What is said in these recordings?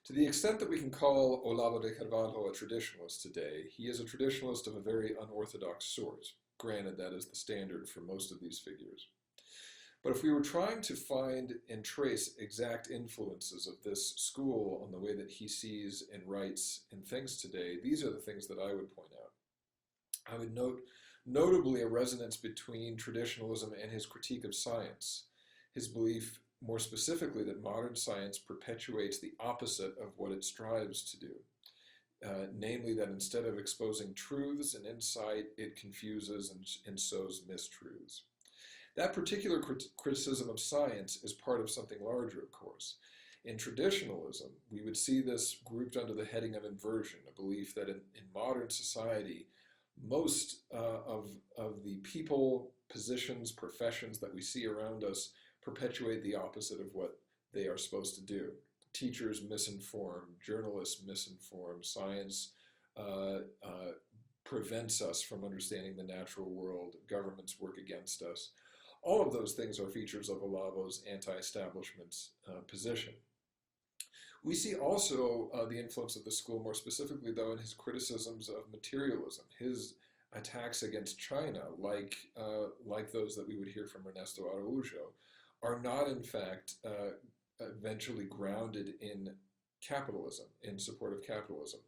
To the extent that we can call Olavo de Carvalho a traditionalist today, he is a traditionalist of a very unorthodox sort. Granted, that is the standard for most of these figures. But if we were trying to find and trace exact influences of this school on the way that he sees and writes and thinks today, these are the things that I would point out. I would note notably a resonance between traditionalism and his critique of science, his belief more specifically that modern science perpetuates the opposite of what it strives to do, namely that instead of exposing truths and insight, it confuses and sows mistruths. That particular criticism of science is part of something larger, of course. In traditionalism, we would see this grouped under the heading of inversion, a belief that in modern society, most of the people, positions, professions that we see around us perpetuate the opposite of what they are supposed to do. Teachers misinform, journalists misinform, science prevents us from understanding the natural world, governments work against us. All of those things are features of Olavo's anti-establishment position. We see also the influence of the school more specifically, though, in his criticisms of materialism, his attacks against China, like those that we would hear from Ernesto Araujo, are not, in fact, eventually grounded in capitalism, in support of capitalism.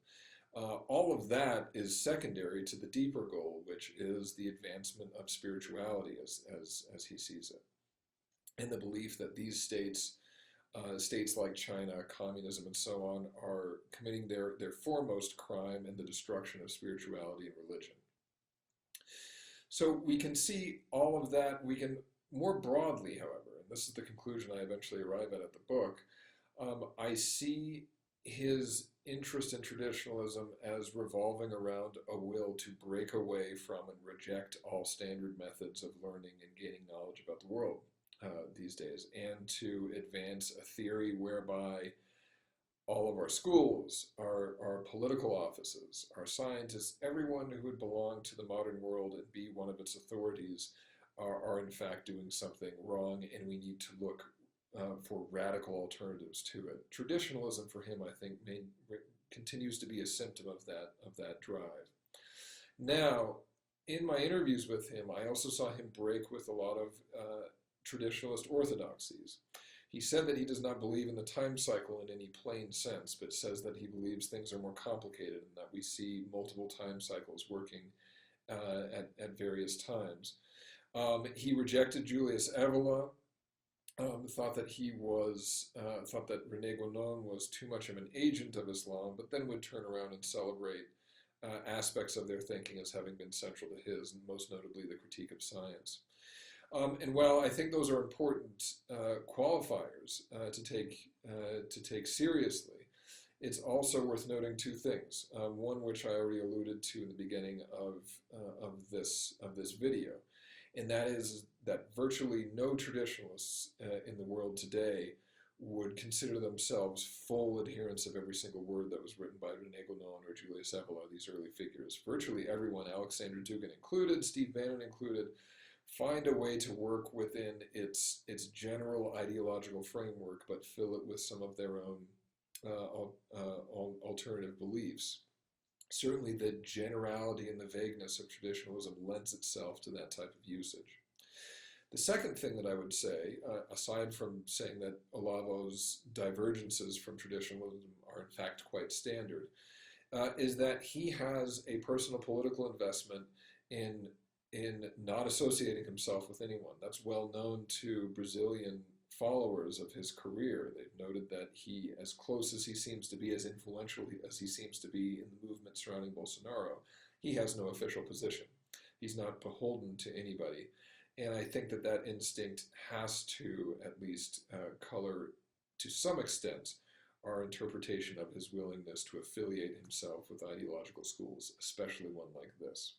All of that is secondary to the deeper goal, which is the advancement of spirituality as he sees it, and the belief that these states, states like China, communism, and so on, are committing their foremost crime in the destruction of spirituality and religion. So we can see all of that. We can more broadly, however, and this is the conclusion I eventually arrive at the book, I see his interest in traditionalism as revolving around a will to break away from and reject all standard methods of learning and gaining knowledge about the world these days, and to advance a theory whereby all of our schools, our political offices, our scientists, everyone who would belong to the modern world and be one of its authorities are in fact doing something wrong, and we need to look for radical alternatives to it. Traditionalism for him, I think, continues to be a symptom of that drive. Now, in my interviews with him, I also saw him break with a lot of traditionalist orthodoxies. He said that he does not believe in the time cycle in any plain sense, but says that he believes things are more complicated and that we see multiple time cycles working at various times. He rejected Julius Evola, thought that thought that René Guénon was too much of an agent of Islam, but then would turn around and celebrate aspects of their thinking as having been central to his, and most notably the critique of science. And while I think those are important qualifiers to take seriously, it's also worth noting two things. One, which I already alluded to in the beginning of this video, and that is that virtually no traditionalists in the world today would consider themselves full adherents of every single word that was written by René Guénon or Julius Evola, these early figures. Virtually everyone, Alexander Dugin included, Steve Bannon included, find a way to work within its general ideological framework, but fill it with some of their own alternative beliefs. Certainly the generality and the vagueness of traditionalism lends itself to that type of usage. The second thing that I would say, aside from saying that Olavo's divergences from traditionalism are in fact quite standard, is that he has a personal political investment in not associating himself with anyone. That's well known to Brazilian followers of his career. They've noted that he, as close as he seems to be, as influential as he seems to be in the movement surrounding Bolsonaro, he has no official position. He's not beholden to anybody. And I think that that instinct has to at least color, to some extent, our interpretation of his willingness to affiliate himself with ideological schools, especially one like this.